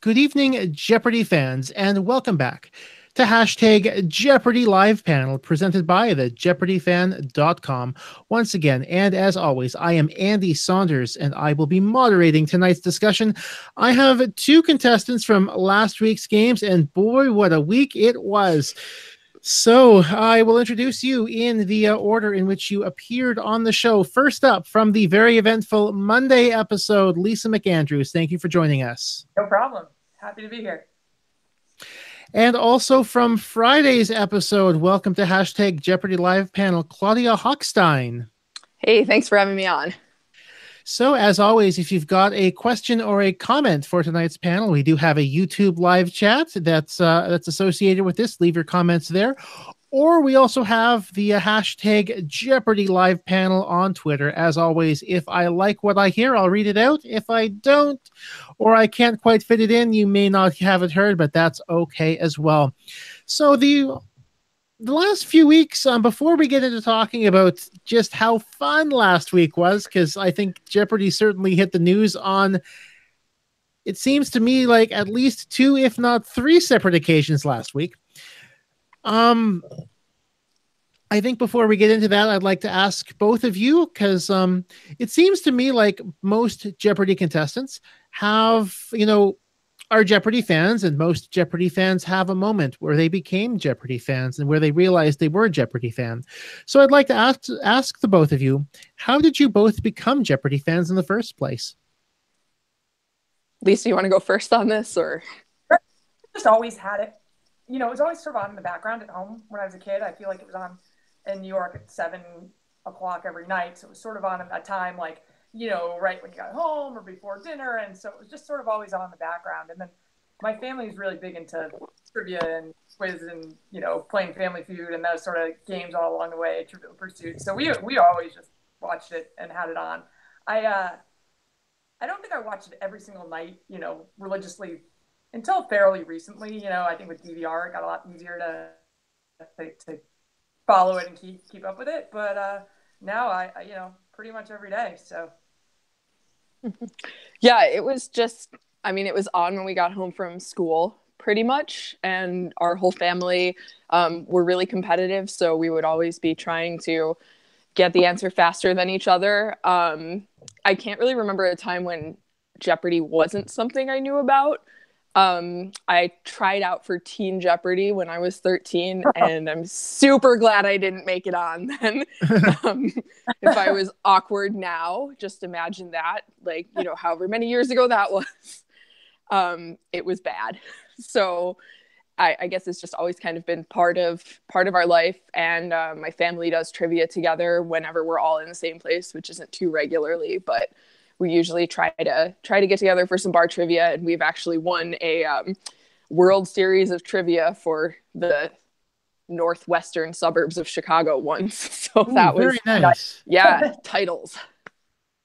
Good evening, Jeopardy fans, and welcome back to hashtag Jeopardy Live Panel presented by the JeopardyFan.com. Once again, and as always, I am Andy Saunders, and I will be moderating tonight's discussion. I have two contestants from last week's games, and boy, what a week it was. So I will introduce you in the order in which you appeared on the show. First up, from the very eventful Monday episode, Lisa McAndrews. Thank you for joining us. No problem. Happy to be here. And also from Friday's episode, welcome to hashtag Jeopardy Live Panel, Claudia Hochstein. Hey, thanks for having me on. So, as always, if you've got a question or a comment for tonight's panel, we do have a YouTube live chat that's associated with this. Leave your comments there. Or we also have the hashtag Jeopardy Live Panel on Twitter. As always, if I like what I hear, I'll read it out. If I don't, or I can't quite fit it in, you may not have it heard, but that's okay as well. So the last few weeks, before we get into talking about just how fun last week was, because I think Jeopardy certainly hit the news on, it seems to me, like at least two, if not three separate occasions last week. I think before we get into that, I'd like to ask both of you, because it seems to me like most Jeopardy contestants have, are Jeopardy fans, and most Jeopardy fans have a moment where they became Jeopardy fans and where they realized they were a Jeopardy fan. So I'd like to ask the both of you, how did you both become Jeopardy fans in the first place? Lisa, you want to go first on this, or? Just always had it. It was always sort of on in the background at home when I was a kid. I feel like it was on in New York at 7 o'clock every night. So it was sort of on at that time, like, right when you got home or before dinner. And so it was just sort of always on in the background. And then my family is really big into trivia and quiz and, playing Family Feud and those sort of games all along the way, Trivial Pursuit. So we always just watched it and had it on. I don't think I watched it every single night, religiously until fairly recently. I think with DVR, it got a lot easier to follow it and keep up with it. But now I pretty much every day. So yeah, it was just, it was on when we got home from school pretty much. And our whole family were really competitive. So we would always be trying to get the answer faster than each other. I can't really remember a time when Jeopardy wasn't something I knew about. I tried out for Teen Jeopardy when I was 13, and I'm super glad I didn't make it on then. If I was awkward now, just imagine that, however many years ago that was, it was bad. So I guess it's just always kind of been part of our life. And my family does trivia together whenever we're all in the same place, which isn't too regularly, but we usually try to get together for some bar trivia, and we've actually won a World Series of trivia for the northwestern suburbs of Chicago once. So that was very nice. Yeah, titles.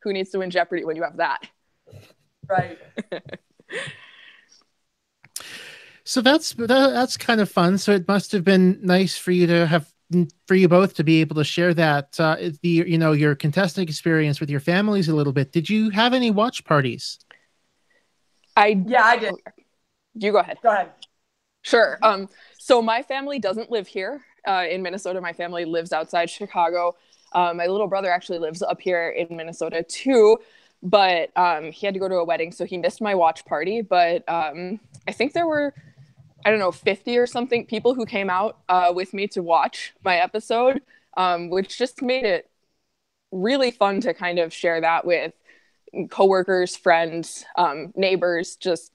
Who needs to win Jeopardy when you have that? Right. So that's kind of fun. So it must have been nice for you both to be able to share that your contestant experience with your families a little bit. Did you have any watch parties? I did. You go ahead. Go ahead. Sure. So my family doesn't live here in Minnesota. My family lives outside Chicago. My little brother actually lives up here in Minnesota too, but he had to go to a wedding, so he missed my watch party. But I think there were, 50 or something people who came out with me to watch my episode, which just made it really fun to kind of share that with coworkers, friends, neighbors, just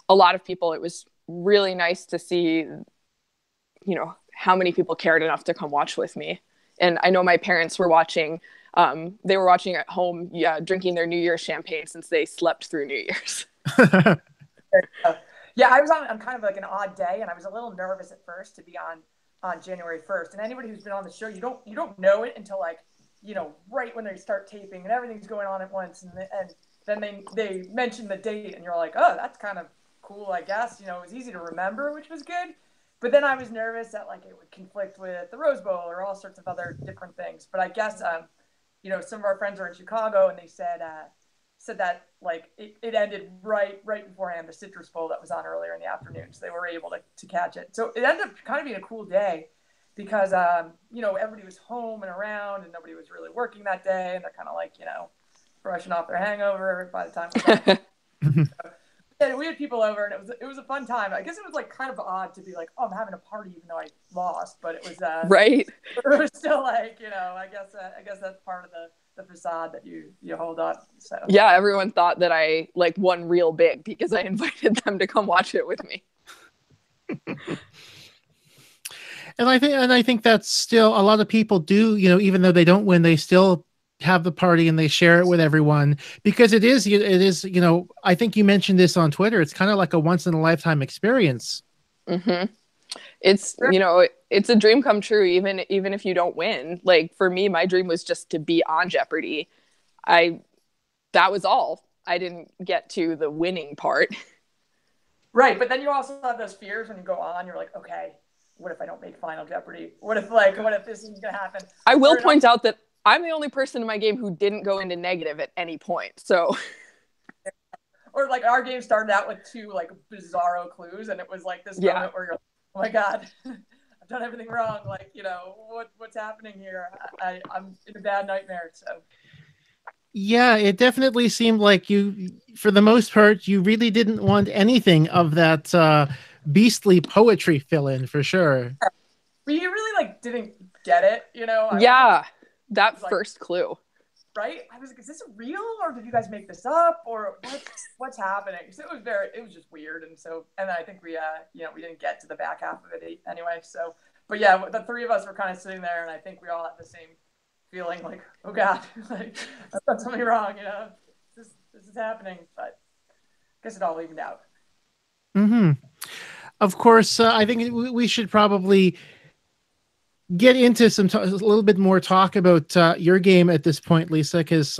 a lot of people. It was really nice to see, how many people cared enough to come watch with me. And I know my parents were watching. They were watching at home, drinking their New Year's champagne since they slept through New Year's. Yeah, I was on kind of like an odd day, and I was a little nervous at first to be on January 1st. And anybody who's been on the show, you don't know it until right when they start taping and everything's going on at once, and then they mention the date, and you're like, oh, that's kind of cool, I guess. It was easy to remember, which was good. But then I was nervous that it would conflict with the Rose Bowl or all sorts of other different things. But I guess some of our friends are in Chicago, and they said said that like it ended right beforehand the Citrus Bowl that was on earlier in the afternoon, so they were able to catch it. So it ended up kind of being a cool day because you know, everybody was home and around and nobody was really working that day, and they're kind of like, you know, brushing off their hangover by the time it was done. So, yeah, we had people over and it was a fun time. I guess it was like kind of odd to be like, oh, I'm having a party even though I lost, but it was right. It was still like, you know, I guess that's part of the facade that you hold up. So yeah, everyone thought that I like won real big because I invited them to come watch it with me. And I think that's still a lot of people do, you know, even though they don't win, they still have the party and they share it with everyone because it is, you know, I think you mentioned this on Twitter. It's kind of like a once in a lifetime experience. Mm-hmm. It's, you know, it's a dream come true, even if you don't win. Like for me, my dream was just to be on Jeopardy. That was all. I didn't get to the winning part. Right. But then you also have those fears when you go on, you're like, okay, what if I don't make Final Jeopardy? What if this isn't going to happen? I will point out that I'm the only person in my game who didn't go into negative at any point. So, or like our game started out with 2 like bizarro clues, and it was like this moment where you're like, oh my god, I've done everything wrong. Like, you know, what's happening here? I'm in a bad nightmare. So. Yeah, it definitely seemed like you, for the most part, you really didn't want anything of that beastly poetry fill-in for sure. We really like didn't get it, you know. That first clue, right? I was like, is this real, or did you guys make this up, or what's happening? So it was just weird, and then I think we you know, we didn't get to the back half of it anyway. So, but yeah, the 3 of us were kind of sitting there, and I think we all had the same feeling, like, oh god, like I've done something wrong, you know, this is happening. But I guess it all evened out. Mm-hmm. Of course, I think we should probably get into a little bit more talk about your game at this point, Lisa, because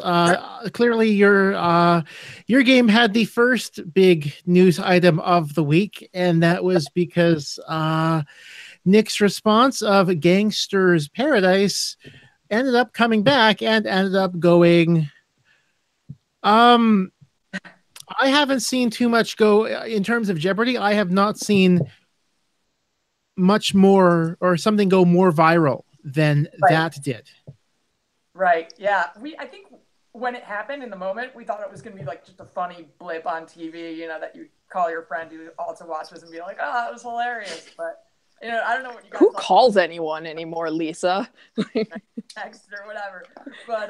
clearly your game had the first big news item of the week, and that was because Nick's response of Gangster's Paradise ended up coming back and ended up going. I haven't seen too much go in terms of Jeopardy. I have not seen much more or something go more viral than that did. Right. Yeah. I think when it happened in the moment, we thought it was going to be like just a funny blip on TV, you know, that you call your friend who also watches and be like, oh, that was hilarious. But, you know, I don't know what you guys. Who calls anyone anymore, Lisa? Text or whatever. But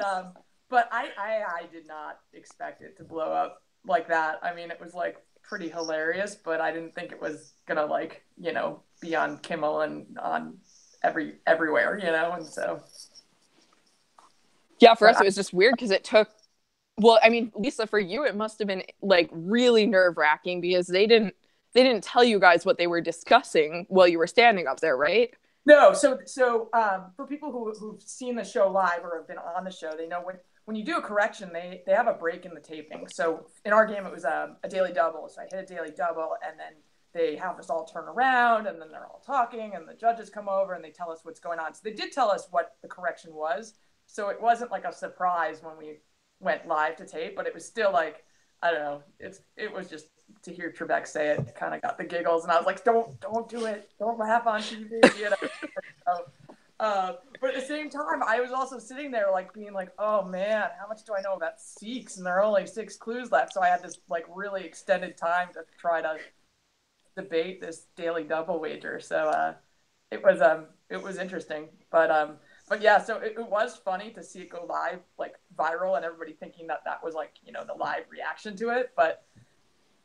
I did not expect it to blow up like that. I mean, it was like pretty hilarious, but I didn't think it was gonna, like, you know, be on Kimmel and on everywhere, you know. And so yeah, for us it was just weird because it took, well, I mean, Lisa, for you it must have been like really nerve-wracking because they didn't tell you guys what they were discussing while you were standing up there, right? No. So for people who've seen the show live or have been on the show, they know when you do a correction, they have a break in the taping. So in our game, it was a daily double. So I hit a daily double, and then they have us all turn around, and then they're all talking, and the judges come over, and they tell us what's going on. So they did tell us what the correction was. So it wasn't like a surprise when we went live to tape, but it was still like, I don't know. It was just to hear Trebek say it kind of got the giggles, and I was like, don't do it. Don't laugh on TV. You know? But at the same time, I was also sitting there like being like, oh man, how much do I know about Sikhs? And there are only 6 clues left. So I had this like really extended time to try to debate this daily double wager. So it was interesting. But yeah, so it was funny to see it go live, like viral, and everybody thinking that was like, you know, the live reaction to it. But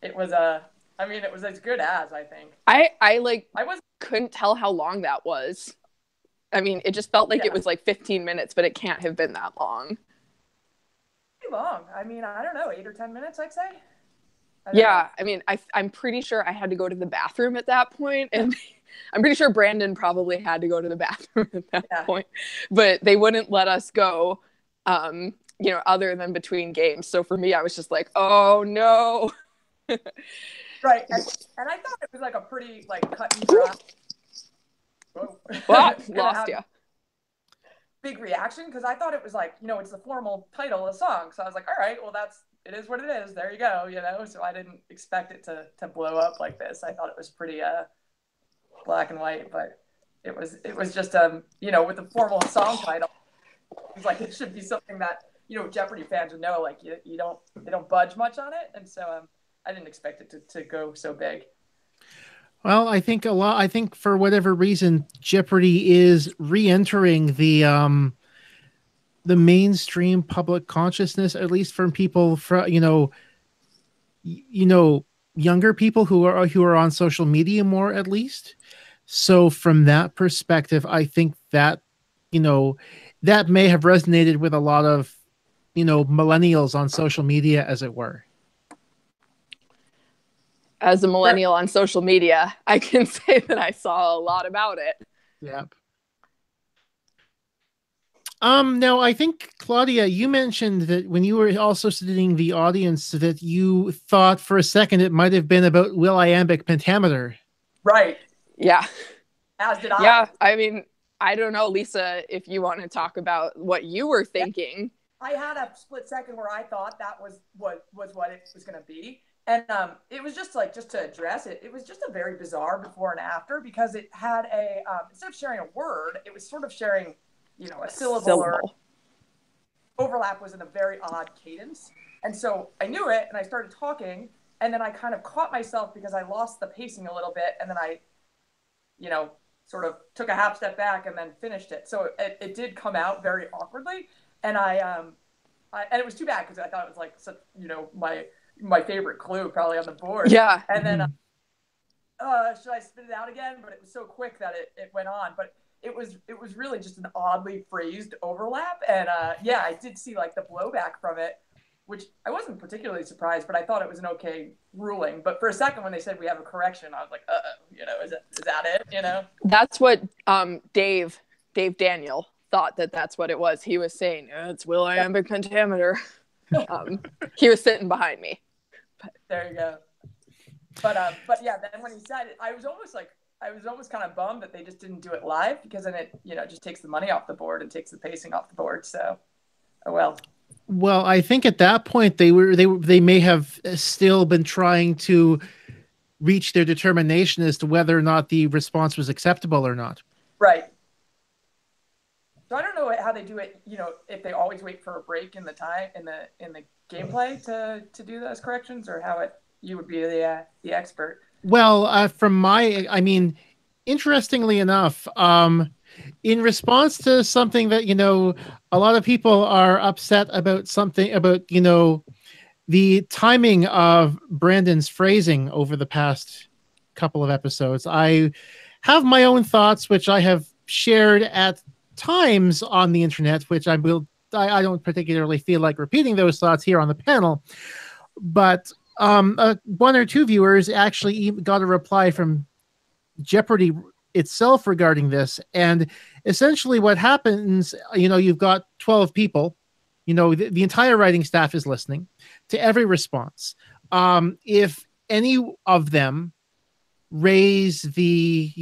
it was I mean, it was as good as, I think. I couldn't tell how long that was. I mean, it just felt like it was like 15 minutes, but it can't have been that long. Pretty long. I mean, I don't know, 8 or 10 minutes, I'd say. I mean, I'm pretty sure I had to go to the bathroom at that point, and I'm pretty sure Brandon probably had to go to the bathroom at that point, but they wouldn't let us go, you know, other than between games. So for me, I was just like, oh no. Right. And I thought it was like a pretty like cut and dry. Whoa. Lost you. Big reaction, because I thought it was like, you know, it's the formal title of the song. So I was like, all right, well, that's it is what it is. There you go. You know, so I didn't expect it to blow up like this. I thought it was pretty black and white, but it was just you know, with the formal song title, it was like it should be something that, you know, Jeopardy fans would know. Like they don't budge much on it, and so I didn't expect it to go so big. Well, I think for whatever reason, Jeopardy is re-entering the mainstream public consciousness, at least from people from, younger people who are on social media more, at least. So from that perspective, I think that, that may have resonated with a lot of, millennials on social media, as it were. As a millennial on social media, I can say that I saw a lot about it. Yep. Now, I think, Claudia, you mentioned that when you were also studying the audience that you thought for a second it might have been about will-iambic pentameter. Right. Yeah. As did I. Yeah, I mean, I don't know, Lisa, if you want to talk about what you were thinking. I had a split second where I thought that was what it was going to be. And it was just to address it, it was just a very bizarre before and after, because it had instead of sharing a word, it was sort of sharing, a syllable. Or overlap was in a very odd cadence. And so I knew it, and I started talking, and then I kind of caught myself because I lost the pacing a little bit, and then I, sort of took a half step back and then finished it. So it did come out very awkwardly, and and it was too bad because I thought it was like such, my favorite clue probably on the board. Yeah. And then should I spit it out again? But it was so quick that it went on. But it was really just an oddly phrased overlap. And yeah, I did see like the blowback from it, which I wasn't particularly surprised, but I thought it was an okay ruling. But for a second when they said we have a correction, I was like, is that it? That's what Dave Daniel thought that's what it was. He was saying, it's will-iambic pentameter. He was sitting behind me. There you go. But yeah, then when he said it, I was almost kind of bummed that they just didn't do it live, because then it, just takes the money off the board and takes the pacing off the board. So, oh well. Well, I think at that point they may have still been trying to reach their determination as to whether or not the response was acceptable or not. Right. So I don't know how they do it, if they always wait for a break in the time in the gameplay to do those corrections, or how you would be the expert. Well, interestingly enough, in response to something that, a lot of people are upset about, something about, the timing of Brandon's phrasing over the past couple of episodes. I have my own thoughts, which I have shared at times on the internet, which I don't particularly feel like repeating those thoughts here on the panel. But one or two viewers actually got a reply from Jeopardy itself regarding this. And essentially what happens, you've got 12 people, the entire writing staff is listening to every response. If any of them raise the,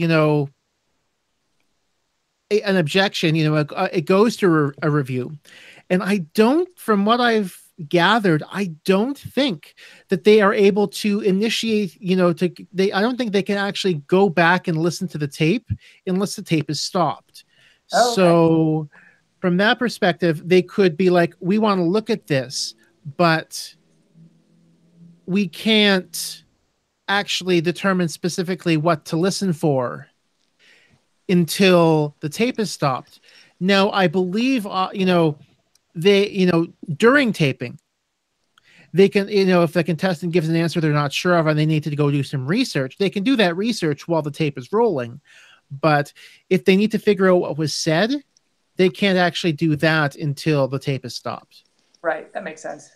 an objection, it goes to a review. And from what I've gathered, I don't think that they are able to initiate, I don't think they can actually go back and listen to the tape unless the tape is stopped. Oh, okay. So from that perspective, they could be like, we want to look at this, but we can't actually determine specifically what to listen for until the tape is stopped. Now, I believe, during taping, they can, if the contestant gives an answer they're not sure of and they need to go do some research, they can do that research while the tape is rolling. But if they need to figure out what was said, they can't actually do that until the tape is stopped. Right. That makes sense.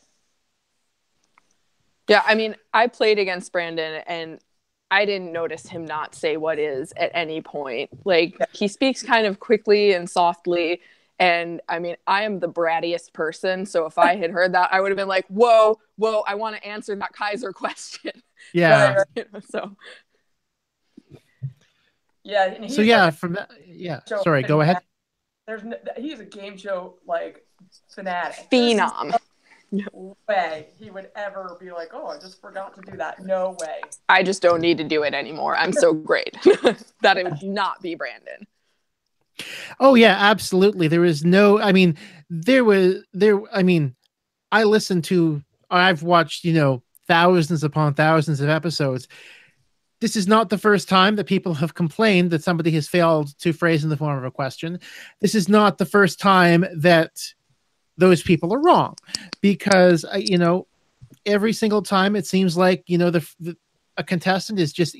Yeah. I mean, I played against Brandon and I didn't notice him not say what is at any point. Like, he speaks kind of quickly and softly. And I mean, I am the brattiest person. So if I had heard that, I would have been like, whoa, I want to answer that Kaiser question. Yeah. So. Yeah. And so yeah, from that. Yeah. Sorry, go ahead. He's a game show, like, fanatic. Phenom. way he would ever be like, oh, I just forgot to do that. No way. I just don't need to do it anymore. I'm so great. That it would not be Brandon. Oh yeah, absolutely. There was no, I mean, I mean, I've watched, thousands upon thousands of episodes. This is not the first time that people have complained that somebody has failed to phrase in the form of a question. This is not the first time that those people are wrong, because, every single time it seems like, a contestant is just,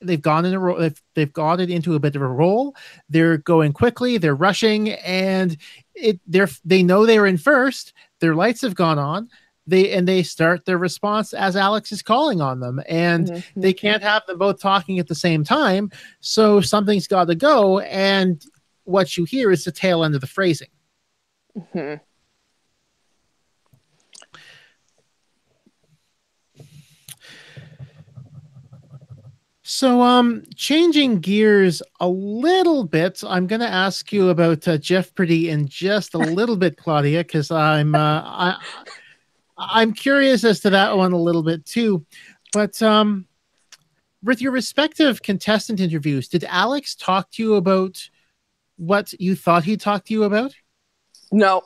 they've gone in a role, they've got it into a bit of a role. They're going quickly, they're rushing, and they know they're in first. Their lights have gone on. They start their response as Alex is calling on them, and they can't have them both talking at the same time. So something's got to go, and what you hear is the tail end of the phrasing. Mm-hmm. So, changing gears a little bit, I'm going to ask you about Jeopardy in just a little bit, Claudia, because I'm curious as to that one a little bit too. But with your respective contestant interviews, did Alex talk to you about what you thought he talked to you about? No.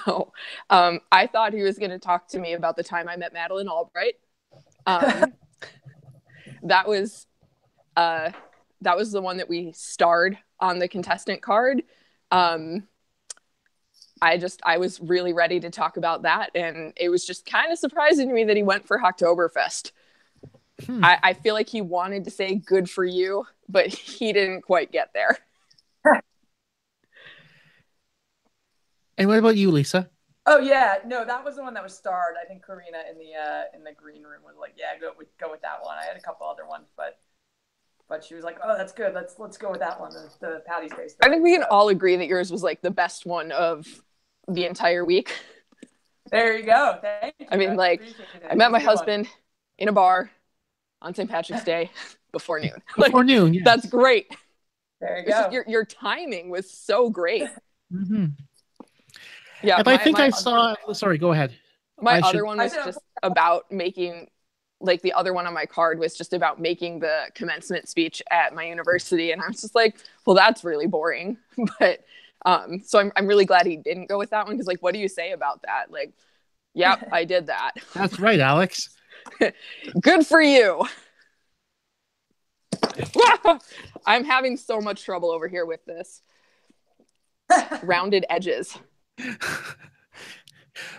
No. I thought he was going to talk to me about the time I met Madeleine Albright. That was the one that we starred on the contestant card. I was really ready to talk about that, and it was just kind of surprising to me that he went for Hacktoberfest. I feel like he wanted to say good for you, but he didn't quite get there. And what about you, Lisa? Oh yeah, no, that was the one that was starred. I think Karina in the green room was like, yeah, go with that one. I had a couple other ones, but she was like, oh, that's good. Let's go with that one. The Patty's Day story. I think we can all agree that yours was like the best one of the entire week. There you go. Thank you. I mean, like, I met my husband in a bar on St. Patrick's Day before noon. Before noon, yeah. That's great. There you go. Just, your timing was so great. Mm-hmm. Yeah, and I think I saw. Sorry, go ahead. My other one was just about making, like, the other one on my card was just about making the commencement speech at my university, and I was just like, well, that's really boring. But so I'm really glad he didn't go with that one, because, like, what do you say about that? Like, yep, I did that. That's right, Alex. Good for you. I'm having so much trouble over here with this. Rounded edges.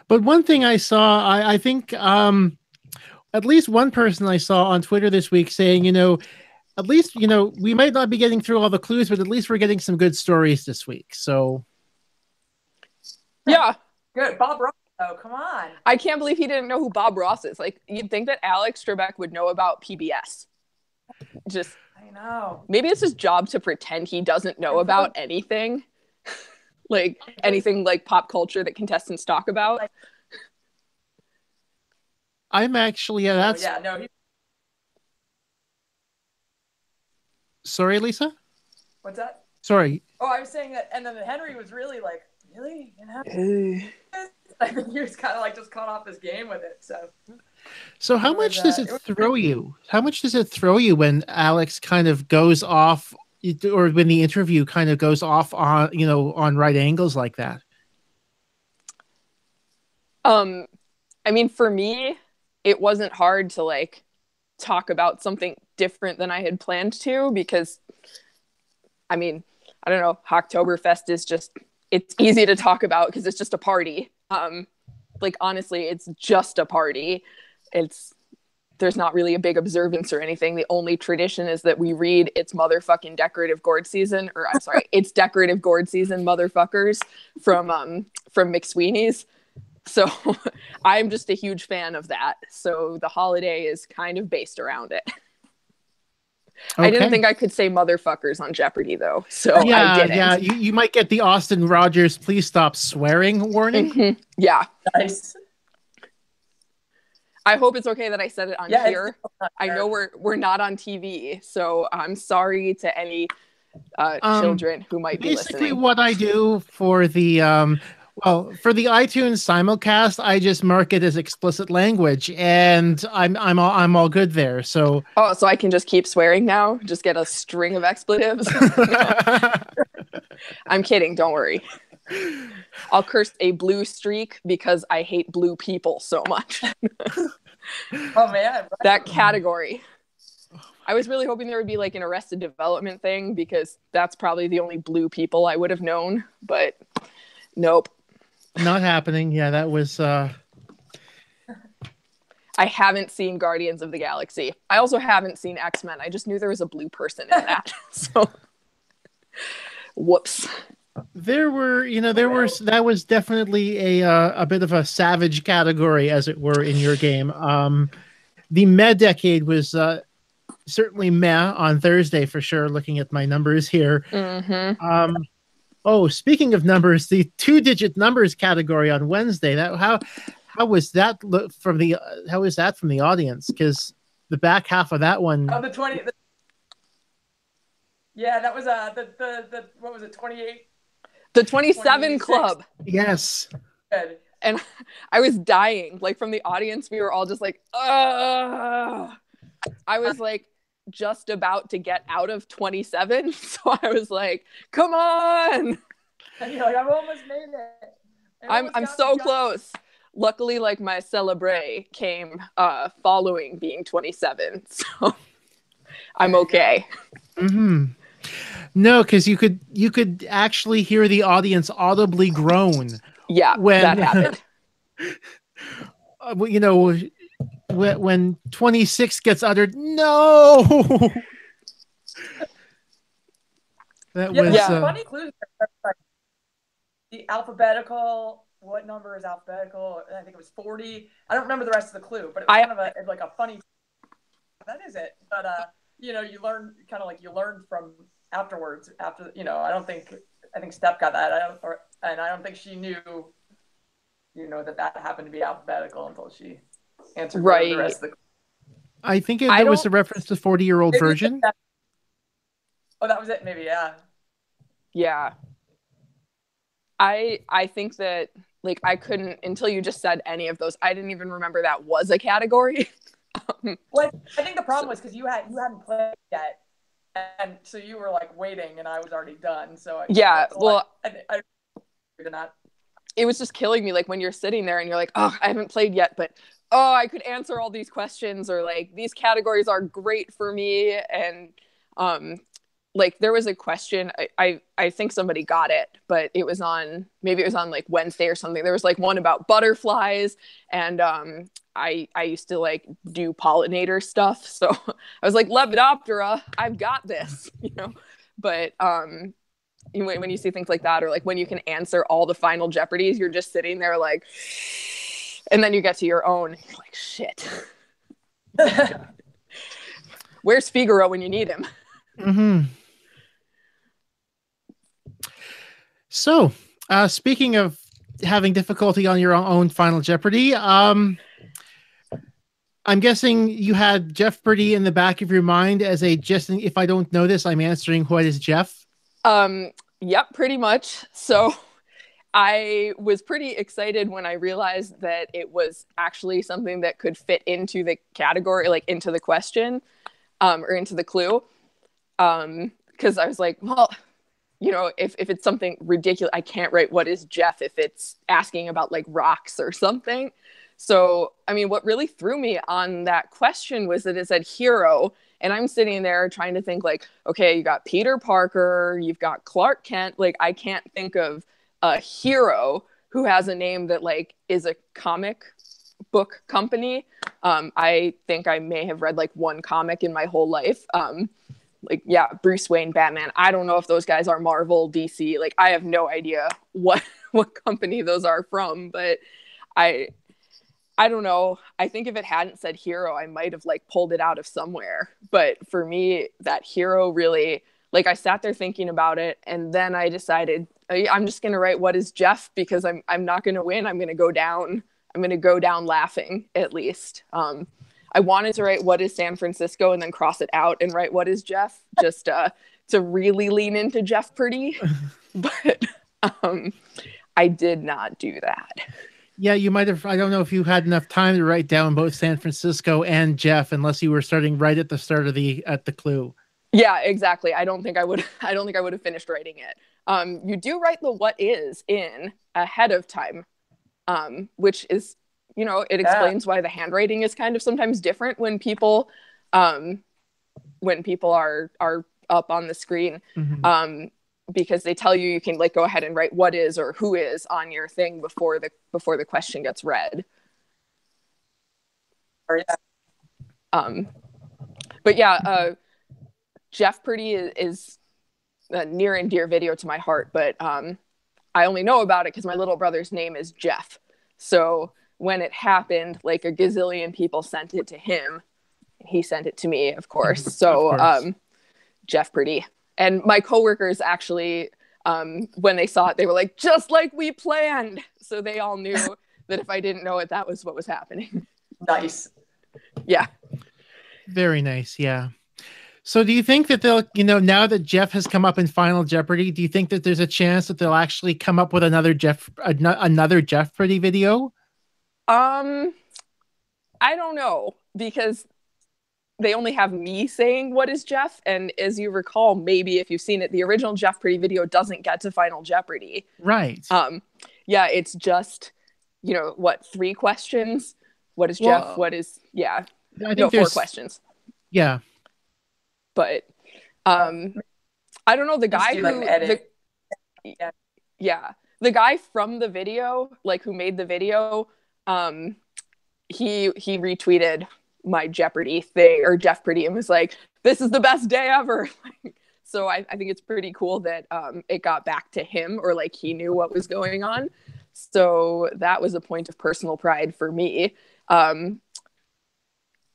But one thing I saw, I think at least one person I saw on Twitter this week saying, at least, we might not be getting through all the clues, but at least we're getting some good stories this week. So, yeah. Good. Bob Ross, though, come on. I can't believe he didn't know who Bob Ross is. Like, you'd think that Alex Trebek would know about PBS. I know. Maybe it's his job to pretend he doesn't know about anything. Like anything like pop culture that contestants talk about. I'm actually, that's... Yeah, no. Sorry, Lisa? What's that? Sorry. Oh, I was saying that, and then Henry was really like, really? I think he was kind of like just caught off his game with it, So how much does it throw you? How much does it throw you when Alex kind of goes off, or when the interview kind of goes off on, on right angles like that? I mean, for me, it wasn't hard to like talk about something different than I had planned to, because I mean, I don't know, Hacktoberfest is just, it's easy to talk about because it's just a party. Like, honestly, it's just a party. There's not really a big observance or anything. The only tradition is that we read "It's motherfucking decorative gourd season," or I'm sorry, "It's decorative gourd season, motherfuckers," from McSweeney's. So I'm just a huge fan of that. So the holiday is kind of based around it. Okay. I didn't think I could say motherfuckers on Jeopardy, though. So yeah, I didn't. Yeah, you might get the Austin Rogers "please stop swearing" warning. Mm-hmm. Yeah. Nice. I hope it's okay that I said it on here. I know we're not on TV, so I'm sorry to any children who might be listening. Basically, what I do for the Well, for the iTunes simulcast, I just mark it as explicit language, and I'm all good there. So, Oh, so I can just keep swearing now? Just get a string of expletives? No. I'm kidding. Don't worry. I'll curse a blue streak because I hate blue people so much. Oh man, that category. I was really hoping there would be like an Arrested Development thing because that's probably the only blue people I would have known, but nope. Not happening. Yeah, that was I haven't seen Guardians of the Galaxy. I also haven't seen X-Men. I just knew there was a blue person in that. So whoops. There were that was definitely a bit of a savage category, as it were, in your game. The meh decade was certainly meh on Thursday for sure. Looking at my numbers here. Mm-hmm. Oh, speaking of numbers, the 2-digit numbers category on Wednesday. How was that from the audience? Because the back half of that one. Oh, the 20. Yeah, that was the what was it, 28? The 27 club. Yes. Good. And I was dying. Like from the audience, we were all just like, ugh. I was like just about to get out of 27. So I was like, come on. And you're like, I've almost made it. I'm so close. Luckily, like my celebrate came following being 27. So I'm okay. Mm-hmm. No, because you could actually hear the audience audibly groan. Yeah, when that happened. You know, when 26 gets uttered, no. That was funny clues. The alphabetical. What number is alphabetical? I think it was 40. I don't remember the rest of the clue, but it was kind of a funny. That is it. But you learn from afterwards. After I think Steph got that. I don't think she knew. That happened to be alphabetical until she answered right. The rest of the. I think there was a reference to 40-year-old version. Oh, that was it. Maybe, yeah. Yeah. I think that I couldn't until you just said any of those. I didn't even remember that was a category. Well, I think the problem was because you hadn't played yet, and so you were waiting, and I was already done. So yeah, well, I did not. It was just killing me when you're sitting there and you're like, oh, I haven't played yet, but I could answer all these questions, or these categories are great for me. And there was a question, I think somebody got it, but it was on Wednesday or something. There was one about butterflies, and I used to do pollinator stuff, so I was like, Lepidoptera, I've got this, but when you see things like that, or when you can answer all the final Jeopardies, you're just sitting there and then you get to your own, you're like, shit. Where's Figaro when you need him? Mm-hmm. So, speaking of having difficulty on your own final Jeopardy, I'm guessing you had Jeopardy in the back of your mind as if I don't know this, I'm answering what is Jeff? Yep, pretty much. So I was pretty excited when I realized that it was actually something that could fit into the category, into the question, or into the clue. Because I was like, well, if it's something ridiculous, I can't write what is Jeff if it's asking about rocks or something. So, I mean, what really threw me on that question was that it said hero. And I'm sitting there trying to think okay, you got Peter Parker, you've got Clark Kent. I can't think of a hero who has a name that is a comic book company. I think I may have read one comic in my whole life. Bruce Wayne, Batman. I don't know if those guys are Marvel, DC. I have no idea what company those are from, but I don't know. I think if it hadn't said hero, I might have pulled it out of somewhere. But for me, that hero really, I sat there thinking about it, and then I decided I'm just going to write what is Jeff, because I'm not going to win. I'm going to go down. I'm going to go down laughing, at least. I wanted to write what is San Francisco and then cross it out and write what is Jeff, just to really lean into Jeopardy. But I did not do that. Yeah, you might have. I don't know if you had enough time to write down both San Francisco and Jeff, unless you were starting right at the start of the clue. Yeah, exactly. I don't think I would. I don't think I would have finished writing it. You do write the what is in ahead of time, which is, it explains why the handwriting is kind of sometimes different when people are up on the screen. Mm-hmm. Because they tell you can like go ahead and write what is or who is on your thing before the question gets read. But yeah, Jeopardy is a near and dear video to my heart, but I only know about it because my little brother's name is Jeff. So when it happened, like a gazillion people sent it to him. He sent it to me, of course. So Of course. Jeopardy. And my coworkers actually, when they saw it, they were like, just like we planned. So they all knew that if I didn't know it, that was what was happening. Nice. Yeah. Very nice. Yeah. So do you think that they'll, now that Jeff has come up in Final Jeopardy, do you think that there's a chance that they'll actually come up with another Jeopardy video? I don't know, because they only have me saying what is Jeff, and as you recall, maybe if you've seen it, the original Jeopardy video doesn't get to Final Jeopardy. Right. Yeah, it's just, 3 questions? What is Jeff? What is I think 4 questions. Yeah. But I don't know, the guy the guy from the video, like who made the video, he retweeted my Jeopardy thing or Jeopardy and was like, this is the best day ever. So I think it's pretty cool that it got back to him, or like he knew what was going on. So that was a point of personal pride for me.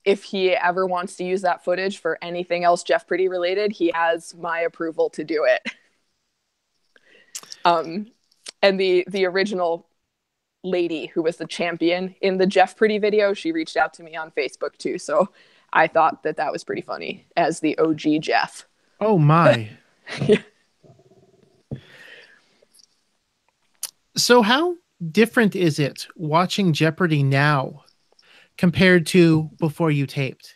If he ever wants to use that footage for anything else Jeopardy related, he has my approval to do it. And the original lady who was the champion in the Jeopardy video, she reached out to me on Facebook too. So I thought that was pretty funny as the OG Jeff. Oh my. Yeah. So how different is it watching Jeopardy now compared to before you taped?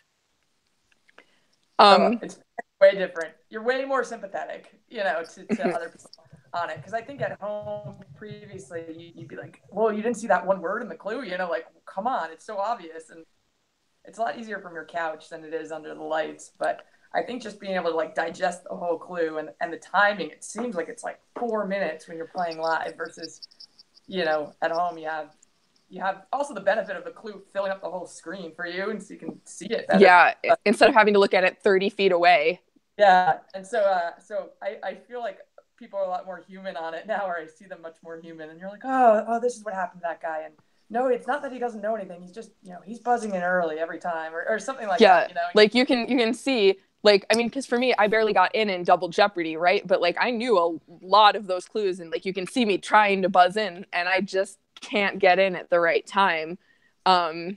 It's way different. You're way more sympathetic, to other people on it. Because I think at home previously, you'd be like, well, you didn't see that one word in the clue, like, come on, it's so obvious. And it's a lot easier from your couch than it is under the lights. But I think just being able to like digest the whole clue and the timing, it seems like it's like 4 minutes when you're playing live versus, at home you have also the benefit of the clue filling up the whole screen for you, and so you can see it better. Yeah, instead of having to look at it 30 feet away. Yeah, and so I feel like people are a lot more human on it now, or I see them much more human, and you're like, oh, this is what happened to that guy, and no, it's not that he doesn't know anything. He's just, he's buzzing in early every time, or something like that. Like you can see, like, I mean, because for me, I barely got in Double Jeopardy, right? But like I knew a lot of those clues, and like you can see me trying to buzz in, and I just can't get in at the right time. I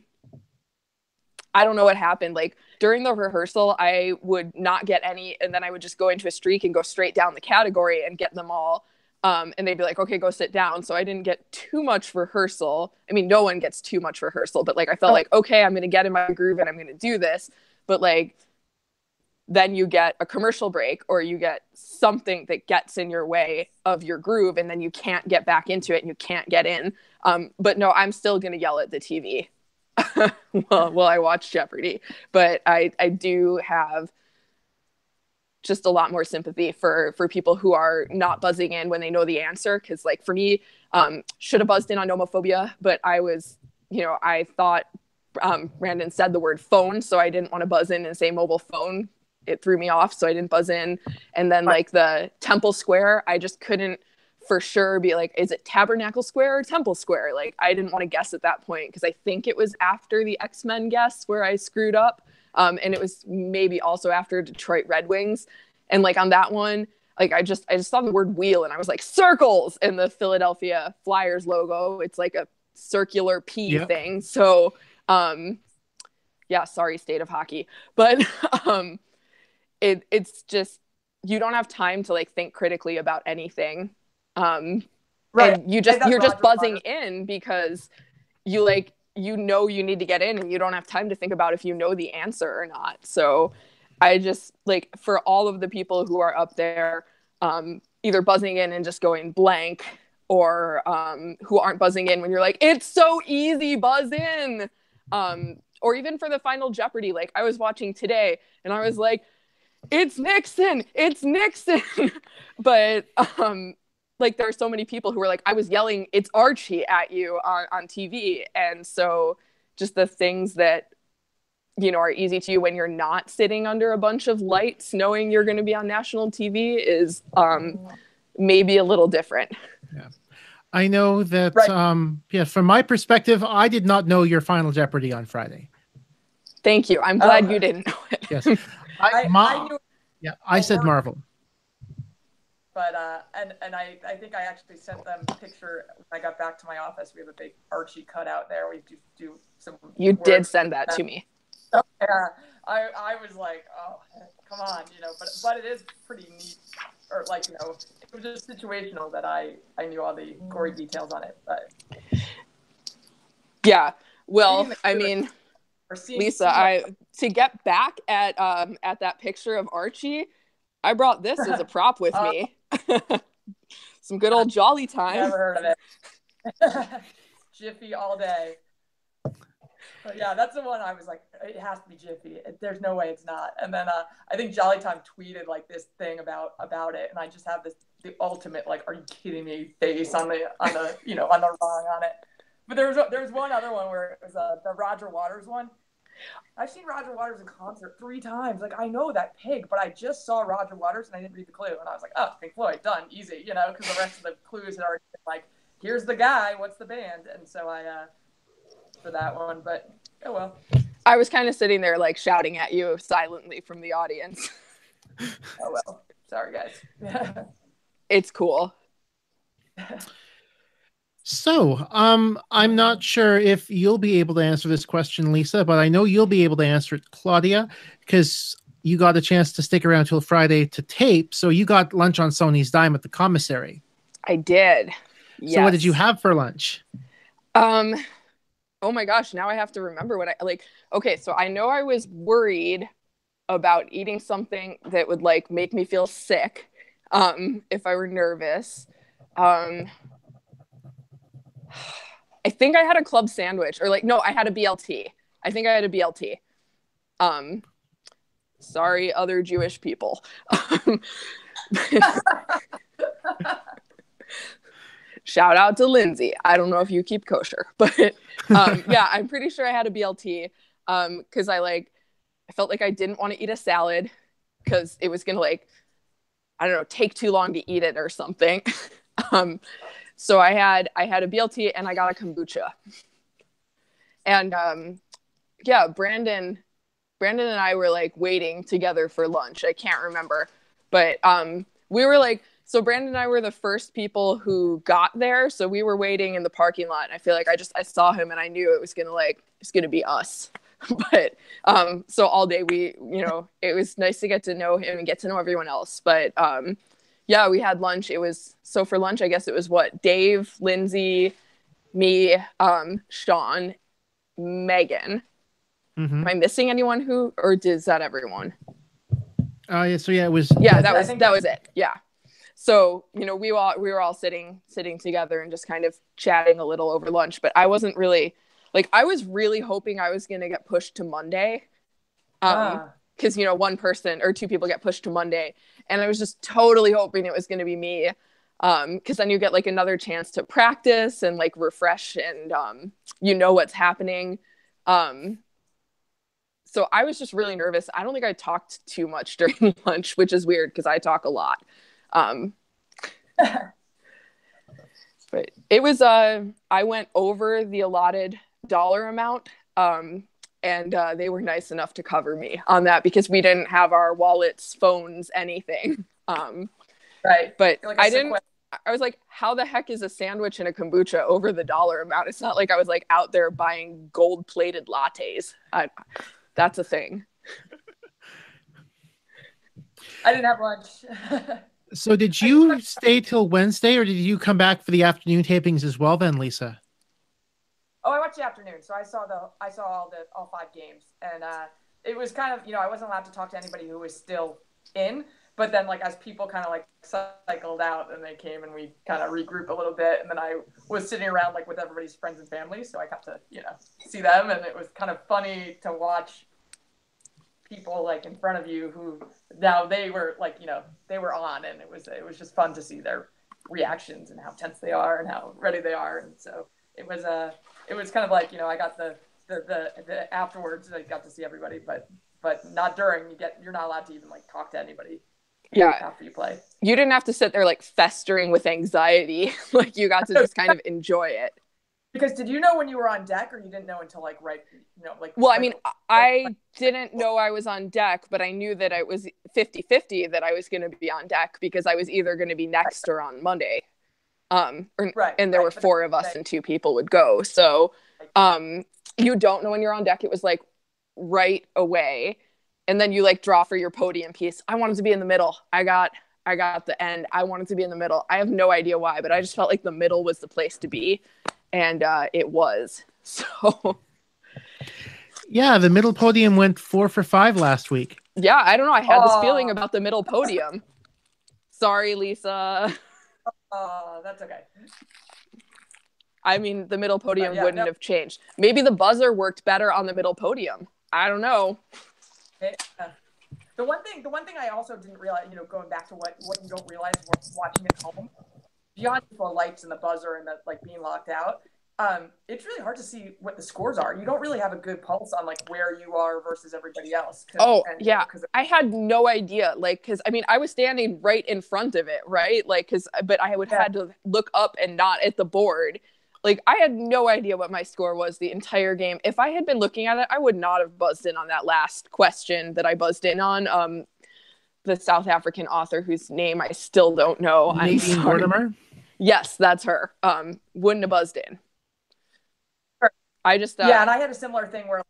don't know what happened. Like during the rehearsal, I would not get any, and then I would just go into a streak and go straight down the category and get them all. And they'd be like, okay, go sit down. So I didn't get too much rehearsal. I mean, no one gets too much rehearsal, but like I felt like, okay, I'm going to get in my groove and I'm going to do this. But like then you get a commercial break, or you get something that gets in your way of your groove, and then you can't get back into it and you can't get in. But no, I'm still going to yell at the TV while I watch Jeopardy. But I do have just a lot more sympathy for people who are not buzzing in when they know the answer. Because like for me, should have buzzed in on nomophobia, but I was, I thought Brandon said the word phone, so I didn't want to buzz in and say mobile phone. It threw me off, so I didn't buzz in. And then like the Temple Square, I just couldn't for sure be like, is it Tabernacle Square or Temple Square? Like I didn't want to guess at that point, because I think it was after the X-Men guess where I screwed up. And it was maybe also after Detroit Red Wings. And like on that one, like I just saw the word wheel and I was like, circles, and the Philadelphia Flyers logo, it's like a circular P thing. So sorry, state of hockey. But it's just, you don't have time to like think critically about anything. Right. And you're just buzzing in because you you need to get in and you don't have time to think about if you know the answer or not. So I just like, for all of the people who are up there, either buzzing in and just going blank, or who aren't buzzing in when you're like, it's so easy, buzz in. Or even for the final Jeopardy, like I was watching today and I was like, it's Nixon. But like there are so many people who were like, I was yelling, it's Archie at you on TV. And so just the things that, are easy to you when you're not sitting under a bunch of lights, knowing you're going to be on national TV is maybe a little different. Yeah. I know that, right. From my perspective, I did not know your final Jeopardy on Friday. Thank you. I'm glad you didn't know it. Yes. I knew. Yeah, I said Marvel. But and I think I actually sent them a picture when I got back to my office. We have a big Archie cutout there. We do some. You did send that to me. So, yeah, I was like, oh, come on, but it is pretty neat, or like, it was just situational that I knew all the gory details on it. But yeah, well, I mean, Lisa, to get back at that picture of Archie, I brought this as a prop with me. Some good old Jolly Time. Never heard of it. Jiffy all day. But yeah, that's the one I was like, it has to be Jiffy. There's no way it's not. And then I think Jolly Time tweeted like this thing about it, and I just have the ultimate like, are you kidding me face on the on the wrong on it. But there was one other one where it was the Roger Waters one. I've seen Roger Waters in concert 3 times. Like, I know that pig, but I just saw Roger Waters and I didn't read the clue. And I was like, oh, Pink Floyd, done, easy, because the rest of the clues had already been like, here's the guy, what's the band? And so I, for that one, but oh well. I was kind of sitting there like shouting at you silently from the audience. Oh well, sorry guys. It's cool. So, I'm not sure if you'll be able to answer this question, Lisa, but I know you'll be able to answer it, Claudia, because you got a chance to stick around till Friday to tape. So you got lunch on Sony's dime at the commissary. I did. Yes. So what did you have for lunch? Oh my gosh, now I have to remember what I like. Okay, so I know I was worried about eating something that would like make me feel sick, if I were nervous. I think I had a club sandwich, or like, no, I had a BLT. I think I had a BLT. Sorry, other Jewish people. Shout out to Lindsay. I don't know if you keep kosher, but yeah, I'm pretty sure I had a BLT because I felt like I didn't want to eat a salad because it was gonna take too long to eat it or something. So I had a BLT and I got a kombucha. And yeah, Brandon and I were like waiting together for lunch. I can't remember, but we were like, so Brandon and I were the first people who got there. So we were waiting in the parking lot. And I feel like I saw him and I knew it's gonna be us. But so all day it was nice to get to know him and get to know everyone else. But yeah, we had lunch. So for lunch, I guess it was Dave, Lindsay, me, Sean, Megan. Mm-hmm. Am I missing anyone or is that everyone? Yeah. So yeah, it was. Yeah, that was it. Yeah. So, we were all sitting together and just kind of chatting a little over lunch, but I wasn't really I was really hoping I was going to get pushed to Monday. Cause one person or 2 people get pushed to Monday. And I was just totally hoping it was going to be me. Cause then you get another chance to practice and refresh and, what's happening. So I was just really nervous. I don't think I talked too much during lunch, which is weird because I talk a lot. But it was, I went over the allotted dollar amount. And they were nice enough to cover me on that because we didn't have our wallets, phones, anything. Right. But I was like, how the heck is a sandwich and a kombucha over the dollar amount? It's not like I was out there buying gold-plated lattes. That's a thing. I didn't have lunch. So did you stay till Wednesday, or did you come back for the afternoon tapings as well then, Lisa? Oh, I watched the afternoon, so I saw all 5 games, and it was kind of, I wasn't allowed to talk to anybody who was still in, but then like as people kind of like cycled out and they came and we kind of regroup a little bit, and then I was sitting around like with everybody's friends and family, so I got to see them, and it was kind of funny to watch people like in front of you who now they were like they were on, and it was just fun to see their reactions and how tense they are and how ready they are, and so it was kind of like I got the afterwards I got to see everybody, but not during. You're not allowed to even like talk to anybody after you play. You didn't have to sit there like festering with anxiety. Like you got to just kind of enjoy it. Because did you know when you were on deck, or you didn't know until like well, I mean, I didn't know I was on deck, but I knew that it was 50-50 that I was going to be on deck, because I was either going to be next or on Monday. And there were 4 of us and 2 people would go. So you don't know when you're on deck. It was like right away. And then you like draw for your podium piece. I wanted to be in the middle. I got the end. I wanted to be in the middle. I have no idea why, but I just felt like the middle was the place to be. And it was. So yeah, the middle podium went 4 for 5 last week. Yeah, I don't know. I had this feeling about the middle podium. Sorry, Lisa. That's okay. I mean, the middle podium wouldn't have changed. Maybe the buzzer worked better on the middle podium. I don't know. The one thing I also didn't realize, going back to what you don't realize watching at home, beyond the lights and the buzzer and the like being locked out, it's really hard to see what the scores are. You don't really have a good pulse on like where you are versus everybody else. I had no idea. Like, because I mean, I was standing right in front of it, right? Like, but I had to look up and not at the board. Like, I had no idea what my score was the entire game. If I had been looking at it, I would not have buzzed in on that last question that I buzzed in on. The South African author whose name I still don't know. Nadine Gordimer? Yes, that's her. Wouldn't have buzzed in. I just and I had a similar thing where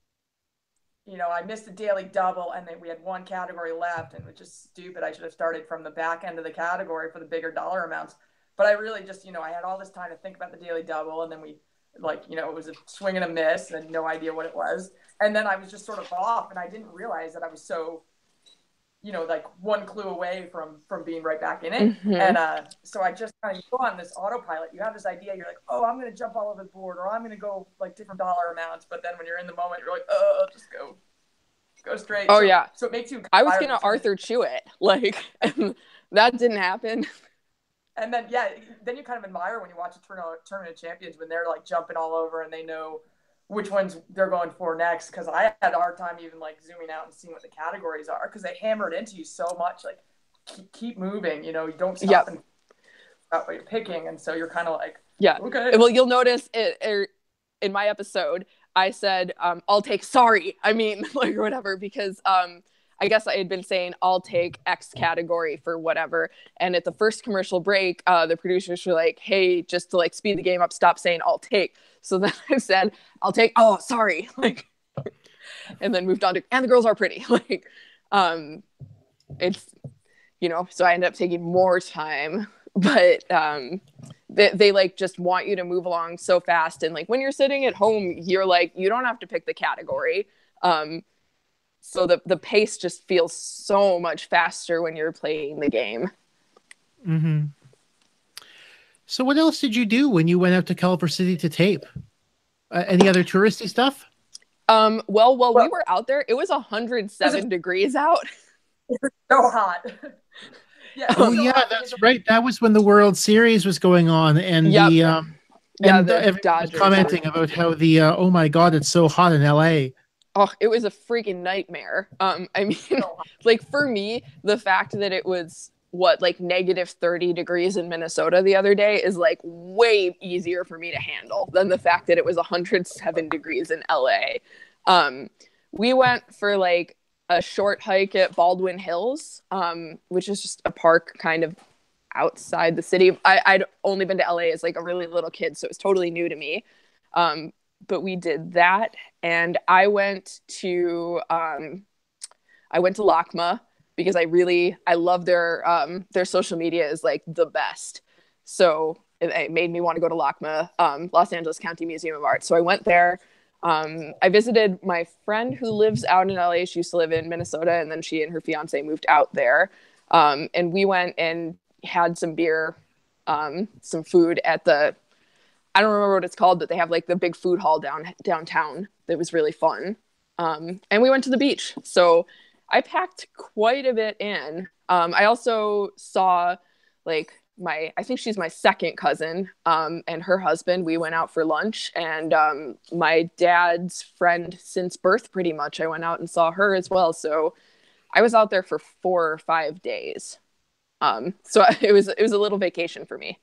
I missed the daily double, and then we had one category left, and it was just stupid. I should have started from the back end of the category for the bigger dollar amounts. But I really just, I had all this time to think about the daily double, and then we, it was a swing and a miss, and no idea what it was. And then I was just sort of off, and I didn't realize that I was so, like one clue away from being right back in it. Mm-hmm. And so I just kind of go on this autopilot. You have this idea, you're like, oh, I'm going to jump all over the board, or I'm going to go like different dollar amounts. But then when you're in the moment, you're like, oh, just go straight. Oh, so, So it makes you. I was going to Arthur Chewett, like, and that didn't happen. And then, then you kind of admire when you watch a tournament of champions when they're like jumping all over and they know which ones they're going for next. Because I had a hard time even like zooming out and seeing what the categories are, because they hammer it into you so much. Like, keep moving, you don't stop and about what you're picking. And so you're kind of like, okay. Well, you'll notice it in my episode, I said, I'll take sorry. I mean, like, or whatever, because I guess I had been saying I'll take X category for whatever. And at the first commercial break, the producers were like, hey, just to like speed the game up, stop saying I'll take. So then I said, I'll take, oh, sorry. Like, and then moved on to, and the girls are pretty. Like, it's, so I ended up taking more time, but they like just want you to move along so fast. And like when you're sitting at home, you're like, you don't have to pick the category. So the pace just feels so much faster when you're playing the game. Mm-hmm. So what else did you do when you went out to Culver City to tape? Any other touristy stuff? Well, we were out there, it was 107 degrees out. It was so hot. That's right. That was when the World Series was going on, and everyone was commenting about how oh my God, it's so hot in LA. Oh, it was a freaking nightmare. I mean, like for me, the fact that it was like negative 30 degrees in Minnesota the other day is like way easier for me to handle than the fact that it was 107 degrees in LA. We went for like a short hike at Baldwin Hills, which is just a park kind of outside the city. I'd only been to LA as like a really little kid, so it was totally new to me. But we did that, and I went to LACMA, because I love their social media is like the best. So it made me want to go to LACMA, Los Angeles County Museum of Art. So I went there. I visited my friend who lives out in LA. She used to live in Minnesota, and then she and her fiance moved out there. And we went and had some beer, some food at I don't remember what it's called, but they have like the big food hall downtown that was really fun. And we went to the beach. So I packed quite a bit in. I also saw like I think she's my second cousin, and her husband. We went out for lunch, and my dad's friend since birth, pretty much. I went out and saw her as well. So I was out there for 4 or 5 days. So it was a little vacation for me.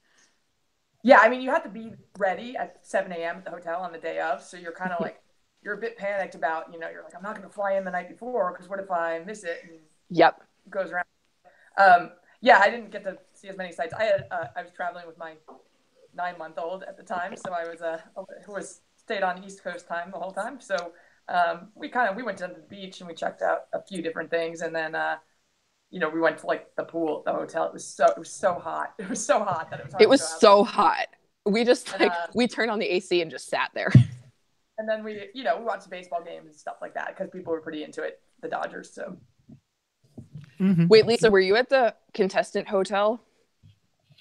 Yeah, I mean, you have to be ready at 7 a.m. at the hotel on the day of. So you're kind of like, you're a bit panicked about, you're like, I'm not going to fly in the night before because what if I miss it? And yep. It goes around. Yeah, I didn't get to see as many sites. I was traveling with my 9-month-old at the time, so I was stayed on East Coast time the whole time. So we went to the beach and we checked out a few different things, and then we went to like the pool at the hotel. It was so hot. It was so hot that it was hard. It was so hot. We just we turned on the AC and just sat there. And then we watched baseball games and stuff like that because people were pretty into it, the Dodgers. So. Mm-hmm. Wait, Lisa, were you at the contestant hotel?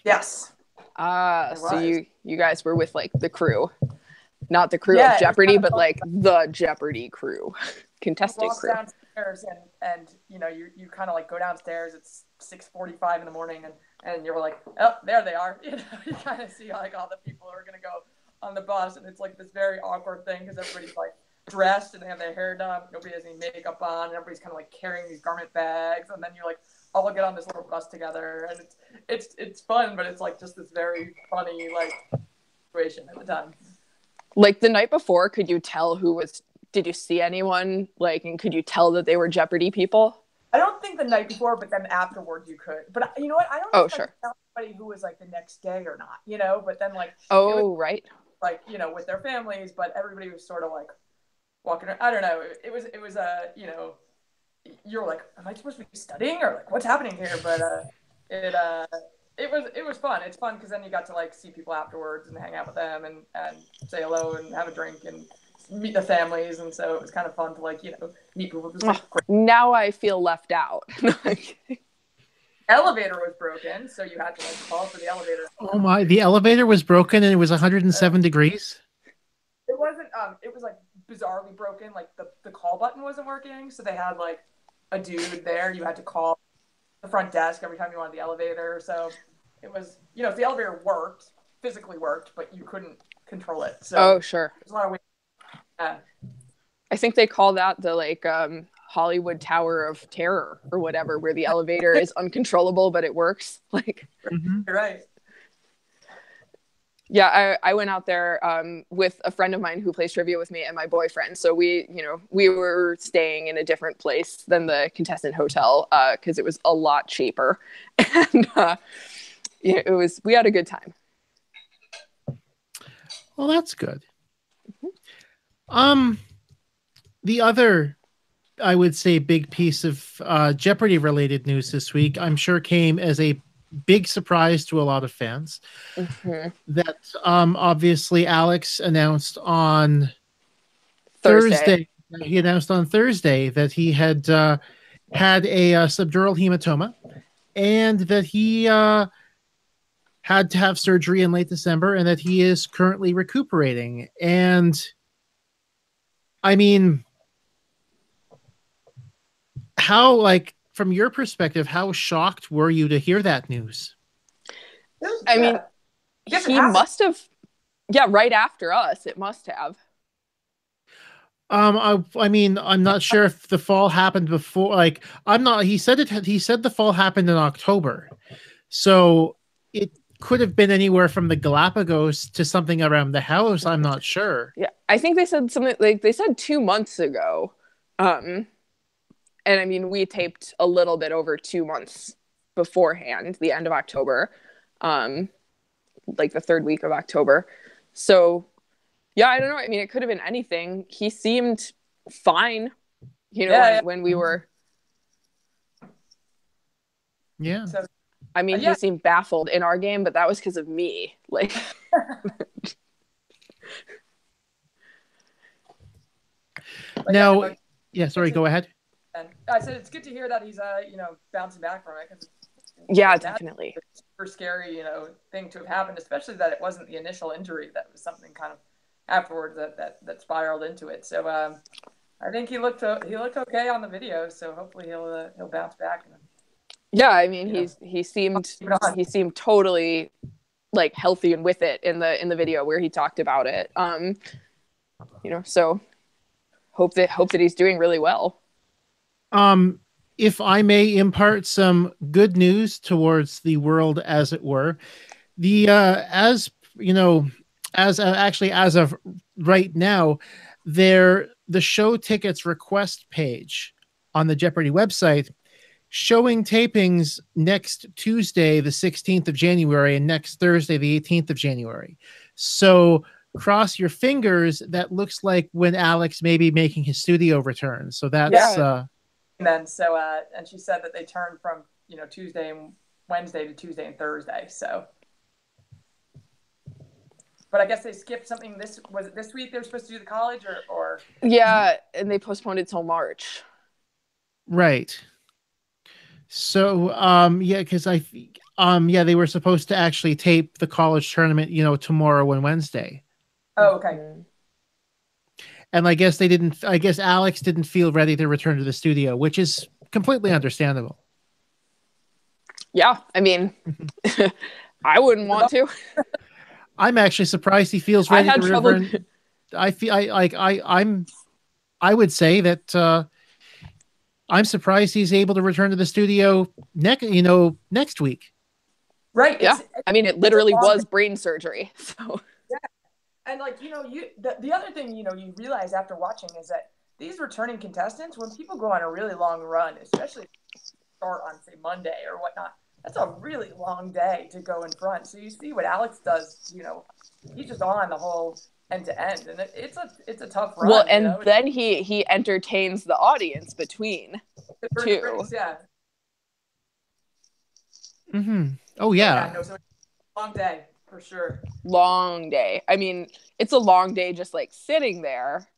Yes. So you guys were with like the crew, not the crew of Jeopardy, but like the Jeopardy crew, contestant crew. Downstairs and you kind of like go downstairs. It's 6:45 in the morning, and you're like, oh, there they are. You kind of see like all the people who are gonna go on the bus, and it's like this very awkward thing because everybody's like dressed and they have their hair done. Nobody has any makeup on, and everybody's kind of like carrying these garment bags, and then you're like all get on this little bus together, and it's fun, but it's like just this very funny like situation at the time. Like the night before, could you tell did you see anyone like, and could you tell that they were Jeopardy people? I don't think the night before, but then afterwards you could. But you know what? I don't know if I could tell anybody who was like the next day or not, but then like right. Like, with their families, but everybody was sort of like walking around. I don't know. It was you're like, am I supposed to be studying or like what's happening here? But it was fun. It's fun because then you got to like see people afterwards and hang out with them and say hello and have a drink and meet the families, and so it was kind of fun to like meet people. Now I feel left out. Elevator was broken, so you had to like call for the elevator. Oh my! The elevator was broken and it was 107 degrees. It wasn't. It was like bizarrely broken. Like the call button wasn't working, so they had like a dude there. You had to call the front desk every time you wanted the elevator. So it was, if the elevator physically worked, but you couldn't control it. So sure. There's a lot of ways. I think they call that the like Hollywood Tower of Terror or whatever, where the elevator is uncontrollable but it works. Like, You're right. Yeah, I went out there with a friend of mine who plays trivia with me and my boyfriend. So we were staying in a different place than the contestant hotel because it was a lot cheaper, and we had a good time. Well, that's good. Mm-hmm. The other, I would say, big piece of Jeopardy related news this week, I'm sure came as a big surprise to a lot of fans. Mm-hmm. That obviously Alex announced on Thursday. He announced on Thursday that he had had a subdural hematoma, and that he had to have surgery in late December, and that he is currently recuperating. And I mean, how, like, from your perspective, how shocked were you to hear that news? I mean, he must have, right after us, it must have. I mean, I'm not sure if the fall happened before. Like, he said the fall happened in October, so it could have been anywhere from the Galapagos to something around the house. I'm not sure. Yeah, I think they said something like 2 months ago. And I mean, we taped a little bit over 2 months beforehand, the end of October, like the third week of October. So, yeah, I don't know. I mean, it could have been anything. He seemed fine, when we were. Yeah. So I mean, he seemed baffled in our game, but that was because of me. Like, now, yeah, sorry, go ahead. And I said it's good to hear that he's bouncing back from it, because yeah, definitely. It's a super scary thing to have happened, especially that it wasn't the initial injury, that was something kind of afterwards that spiraled into it. So I think he looked okay on the video, so hopefully he'll bounce back. Yeah, I mean, he seemed totally like healthy and with it in the video where he talked about it. So hope that he's doing really well. If I may impart some good news towards the world, as it were, as of right now, the show tickets request page on the Jeopardy website showing tapings next Tuesday, the 16th of January, and next Thursday, the 18th of January. So cross your fingers. That looks like when Alex may be making his studio return. So that's and then and she said that they turned from Tuesday and Wednesday to Tuesday and Thursday. So, but I guess they skipped something. Was it this week they were supposed to do the college, or yeah, and they postponed it till March. Right. So because they were supposed to actually tape the college tournament tomorrow and Wednesday. Oh, okay. And I guess Alex didn't feel ready to return to the studio, which is completely understandable. Yeah, I mean, I wouldn't want to. I'm actually surprised he feels ready to return. I would say that I'm surprised he's able to return to the studio next week. Right. Yeah. I mean, it literally was brain surgery. So yeah. And the other thing, you realize after watching is that these returning contestants, when people go on a really long run, especially start on say Monday or whatnot, that's a really long day to go in front. So you see what Alex does, he's just on the whole end to end, and it's a tough run. Well, and then he entertains the audience between too. Yeah. Mm-hmm. Oh yeah. So long day for sure. Long day. I mean, it's a long day just like sitting there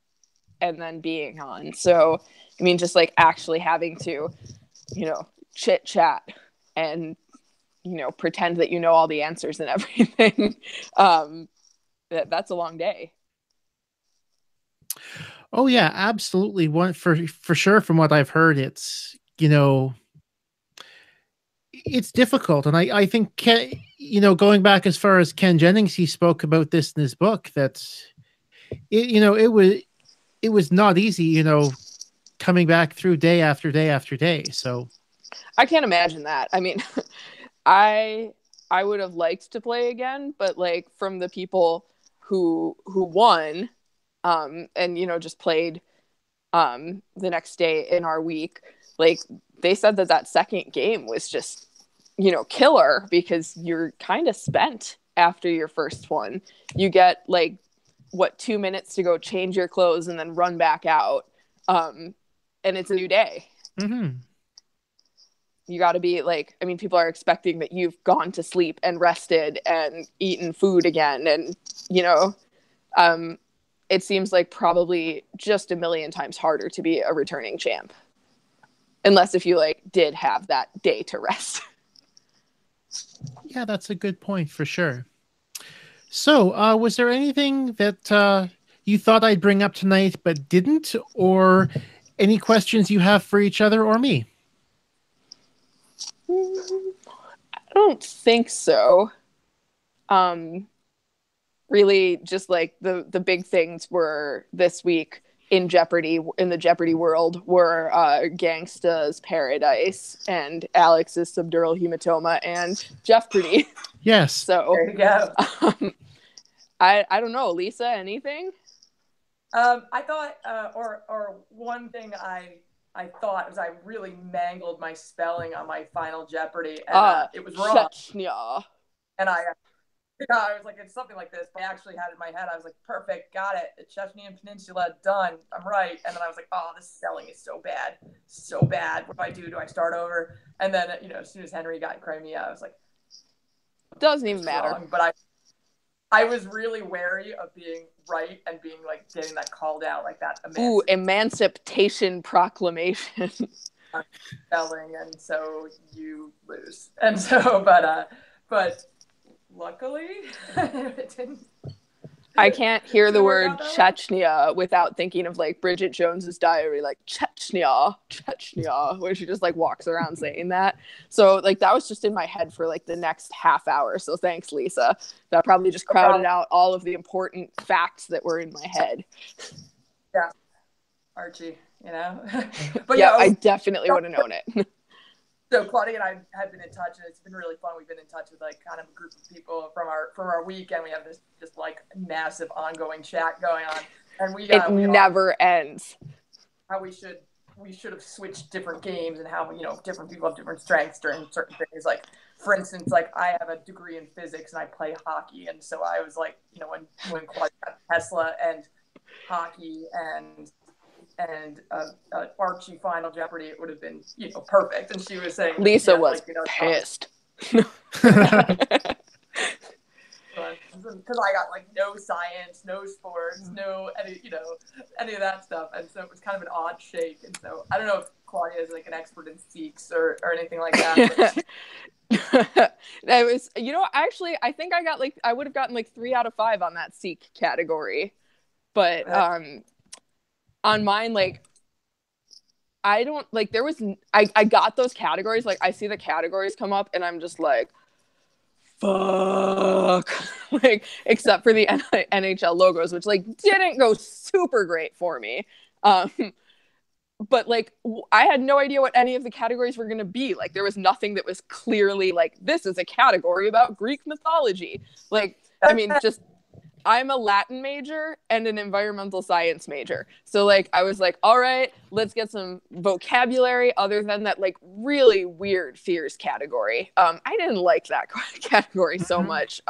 and then being on. So I mean, just like actually having to, chit chat and pretend that you know all the answers and everything. That's a long day. Oh yeah, absolutely. One for sure. From what I've heard, it's it's difficult, and I think going back as far as Ken Jennings, he spoke about this in his book that it was not easy, coming back through day after day after day. So I can't imagine that. I mean, I would have liked to play again, but like from the people who won, and just played the next day in our week, like they said that second game was just killer, because you're kind of spent after your first one. You get like 2 minutes to go change your clothes and then run back out, and it's a new day. Mm-hmm. You got to be like, I mean, people are expecting that you've gone to sleep and rested and eaten food again, and it seems like probably just a million times harder to be a returning champ, unless if you did have that day to rest. Yeah, that's a good point for sure. So, was there anything that you thought I'd bring up tonight but didn't, or any questions you have for each other or me? I don't think so. Really, just like the big things were this week in the Jeopardy world were Gangsta's Paradise and Alex's Subdural Hematoma and Jeopardy. Yes. So there you go. I don't know, Lisa, anything? I thought, or one thing I thought was I really mangled my spelling on my final Jeopardy, and it was wrong. Chechnya. And Yeah, I was like, it's something like this. But I actually had it in my head. I was like, perfect, got it. The Chechnyan Peninsula, done. I'm right. And then I was like, oh, this spelling is so bad, so bad. What do I do? Do I start over? And then as soon as Henry got Crimea, I was like, doesn't even matter. Wrong. But I was really wary of being right and being like getting that called out like that. Emancipation Proclamation. Spelling, and so you lose. And so, but luckily, it didn't. I can't hear the word Chechnya without thinking of like Bridget Jones's Diary, like Chechnya, where she just like walks around saying that. So like that was just in my head for like the next half hour. So thanks, Lisa. That probably just crowded out all of the important facts that were in my head. Yeah, Archie, But yeah, I definitely would have known it. So Claudia and I have been in touch, and it's been really fun. We've been in touch with like kind of a group of people from our weekend. We have this just like massive ongoing chat going on, and it never ends. How we should have switched different games, and how different people have different strengths during certain things. Like for instance, like I have a degree in physics and I play hockey, and so I was like, when Claudia got Tesla and hockey and Archie Final Jeopardy, it would have been perfect. And she was saying Lisa was pissed because I got like no science, no sports, no any of that stuff, and so it was kind of an odd shake. And so I don't know if Claudia is like an expert in Sikhs or anything like that. That was actually I think I would have gotten like 3 out of 5 on that Sikh category, but on mine, like, I don't, like, there was, I got those categories, like, I see the categories come up, and I'm just like, fuck, like, except for the NHL logos, which, like, didn't go super great for me, but, like, I had no idea what any of the categories were going to be, like, there was nothing that was clearly, like, this is a category about Greek mythology, like, I mean, just, I'm a Latin major and an environmental science major. So like, I was like, all right, let's get some vocabulary other than that like really weird fears category. I didn't like that category so much.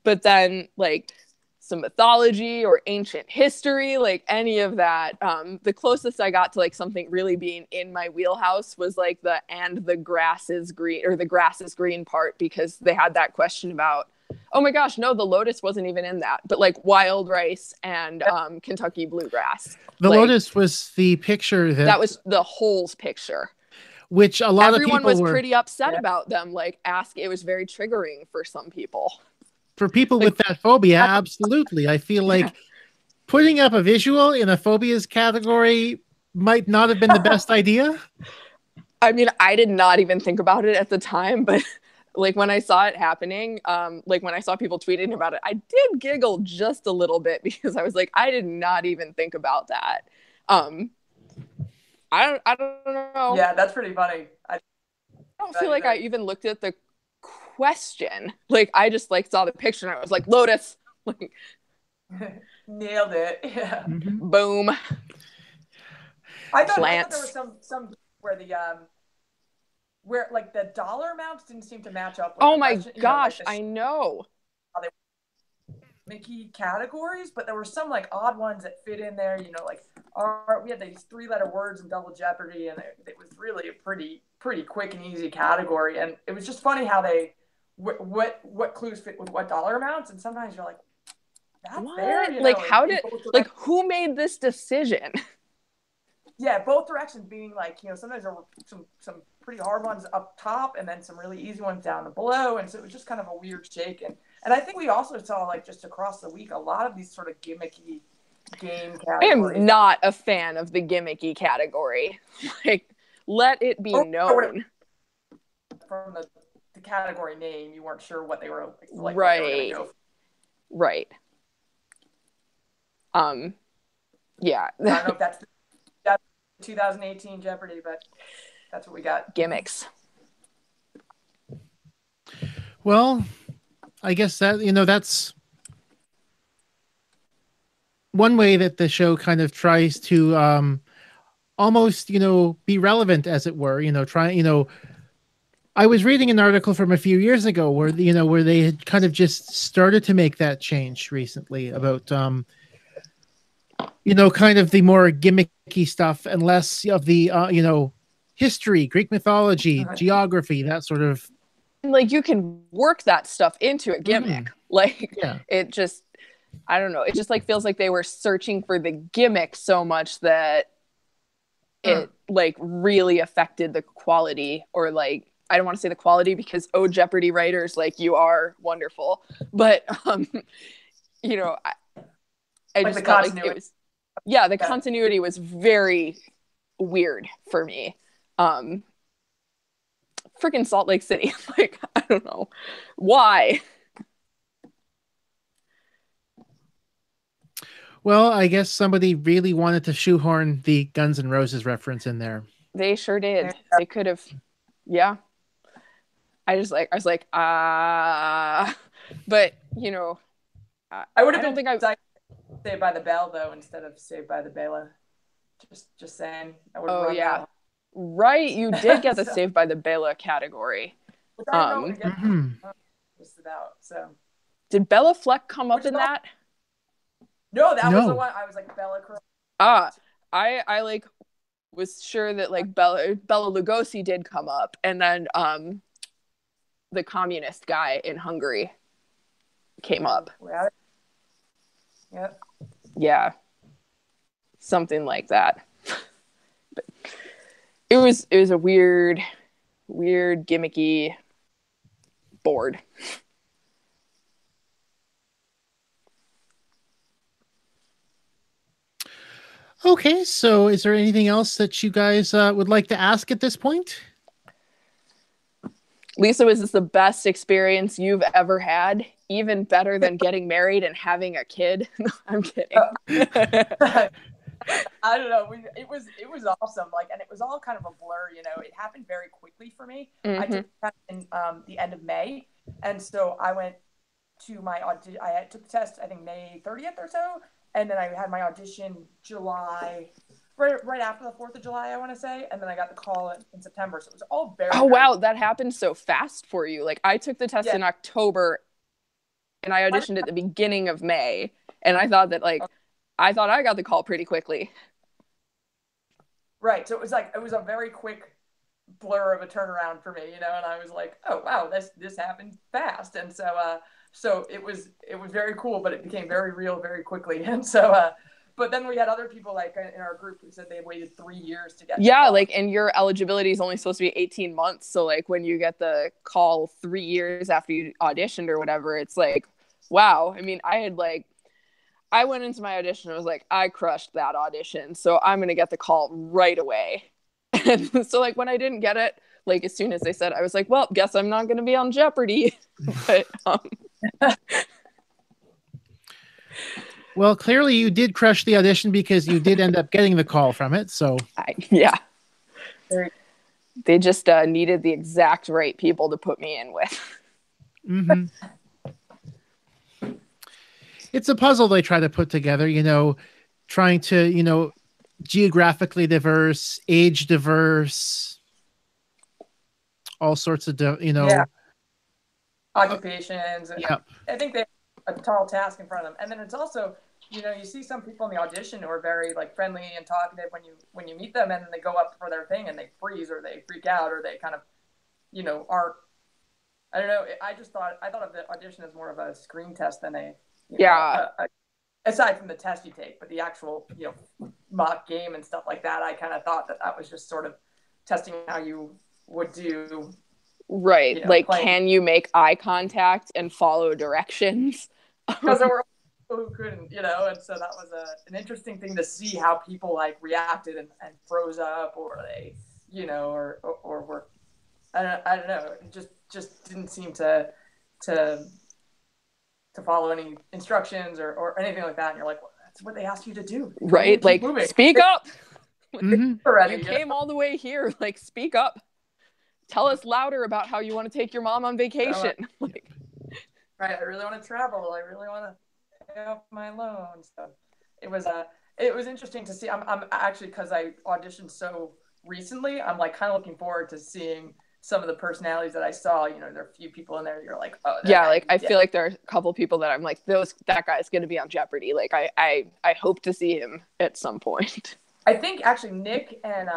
But then like some mythology or ancient history, like any of that. The closest I got to like something really being in my wheelhouse was like the grass is green or the grass is green part, because they had that question about, oh my gosh, no, the lotus wasn't even in that, but like wild rice and Kentucky bluegrass. The lotus was the picture that was the holes picture, which a lot everyone of people was pretty upset about them. Like it was very triggering for some people. For people with that phobia, absolutely. I feel like putting up a visual in a phobias category might not have been the best idea. I mean, I did not even think about it at the time, but like when I saw it happening, like when I saw people tweeting about it, I did giggle just a little bit because I was like, I did not even think about that. I don't know. Yeah, that's pretty funny. I don't feel like I even looked at the question. Like I just like saw the picture and I was like, lotus. Like nailed it. Yeah. Mm-hmm. Boom. I thought there was some where the where like the dollar amounts didn't seem to match up with oh my gosh, I know. Mickey categories, but there were some like odd ones that fit in there, like we had these 3-letter words in Double Jeopardy, and it was really a pretty quick and easy category. And it was just funny how they what clues fit with what dollar amounts, and sometimes you're like, that's what? There, like how did like who made this decision? Yeah, both directions being like, sometimes there were some pretty hard ones up top and then some really easy ones down below. And so it was just kind of a weird shake. And I think we also saw, like, just across the week, a lot of these sort of gimmicky game categories. I am not a fan of the gimmicky category. Like, let it be known. From the category name, you weren't sure what they were like. Right. What they were gonna go for. Right. Yeah. I don't know if that's 2018 Jeopardy, but that's what we got. Gimmicks. Well, I guess that, that's one way that the show kind of tries to almost, be relevant, as it were, I was reading an article from a few years ago where where they had kind of just started to make that change recently about kind of the more gimmicky stuff and less of the history, Greek mythology, geography, that sort of. Like you can work that stuff into a gimmick. Like Yeah. it just, I don't know. It just like feels like they were searching for the gimmick so much that it like really affected the quality, or like, I don't want to say the quality because Jeopardy writers, like you are wonderful, but I Like just the felt like continuity. it was, the continuity was very weird for me. Freaking Salt Lake City. Like, I don't know why. Well, I guess somebody really wanted to shoehorn the Guns N' Roses reference in there. They sure did. They could have. Yeah. I was like, but I would have don't been think Saved by the Bell though instead of Saved by the Bella. Just saying. I would Oh run yeah. that. Right, you did get the Saved by the Bella category. Which I know again, just about. So did Bella Fleck come up in that? No, that was the one. I was like Bella. I like was sure that like Bella Lugosi did come up, and then the communist guy in Hungary came up. Yep. Yeah, something like that. But it was a weird, gimmicky board. Okay, so is there anything else that you guys would like to ask at this point? Lisa, was this the best experience you've ever had? Even better than getting married and having a kid? No, I'm kidding. I don't know. It was awesome. Like, and it was all kind of a blur. It happened very quickly for me. I took the test in the end of May, and so I went to my audition. I took the test, I think May 30th or so, and then I had my audition July, right after the 4th of July, I want to say, and then I got the call in September. So it was all very. Oh wow, that happened so fast for you. Like I took the test in October, and I auditioned at the beginning of May, and I thought that I got the call pretty quickly. Right. So it was a very quick blur of a turnaround for me, and I was like, oh wow, this happened fast. And so it was very cool, but it became very real very quickly. And so but then we had other people like in our group who said they waited 3 years to get and your eligibility is only supposed to be 18 months, so like when you get the call 3 years after you auditioned or whatever, it's like, wow. I mean, I went into my audition and was like, I crushed that audition, so I'm gonna get the call right away. And so like when I didn't get it, like as soon as they said, I was like, well, guess I'm not gonna be on Jeopardy. But well, clearly you did crush the audition because you did end up getting the call from it. So they just needed the exact right people to put me in with. It's a puzzle they try to put together, trying to, geographically diverse, age diverse, all sorts of, occupations. Yep. I think they have a tall task in front of them. And then it's also, you see some people in the audition who are very like friendly and talkative when you meet them, and then they go up for their thing and they freeze or they freak out or they kind of, aren't. I don't know. I thought of the audition as more of a screen test than aside from the test you take, but the actual, mock game and stuff like that, I kind of thought that was just sort of testing how you would do. Right. Can you make eye contact and follow directions? Because there were people who couldn't, and so that was an interesting thing to see how people like reacted and froze up, or they, or were, I don't know, it just didn't seem to follow any instructions or anything like that. And you're like, well, that's what they asked you to do. Right. Like, speak up. Already, you came all the way here. Like, speak up. Tell us louder about how you want to take your mom on vacation. Right. I really want to travel. I really want to pay off my loan. So it was interesting to see. I'm actually, because I auditioned so recently, I'm like kind of looking forward to seeing some of the personalities that I saw, you know, there are a few people in there you're like, oh, yeah, like I feel like there are a couple people that I'm like, that guy's gonna be on Jeopardy. Like I hope to see him at some point. I think actually Nick and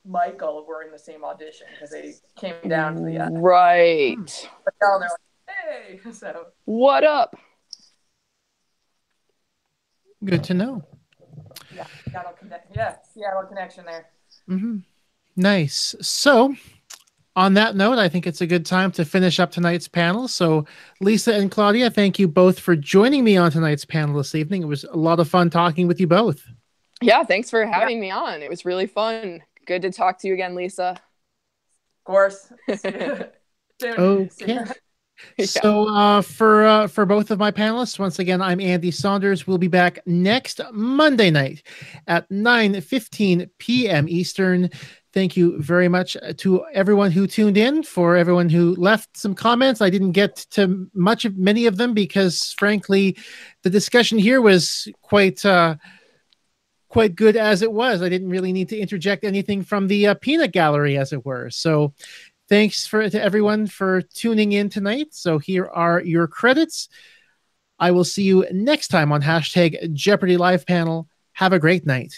Michael were in the same audition because they came down to the right. hotel and they're like, hey, so what up? Good to know. Yeah, Seattle connection there. Mm-hmm. Nice. So, on that note, I think it's a good time to finish up tonight's panel. So, Lisa and Claudia, thank you both for joining me on tonight's panel this evening. It was a lot of fun talking with you both. Yeah, thanks for having me on. It was really fun. Good to talk to you again, Lisa. Of course. Okay. Yeah. So for both of my panelists, once again, I'm Andy Saunders. We'll be back next Monday night at 9:15 p.m. Eastern. Thank you very much to everyone who tuned in, for everyone who left some comments. I didn't get to many of them because, frankly, the discussion here was quite good as it was. I didn't really need to interject anything from the peanut gallery, as it were. So thanks to everyone for tuning in tonight. So here are your credits. I will see you next time on #Jeopardy Live Panel. Have a great night.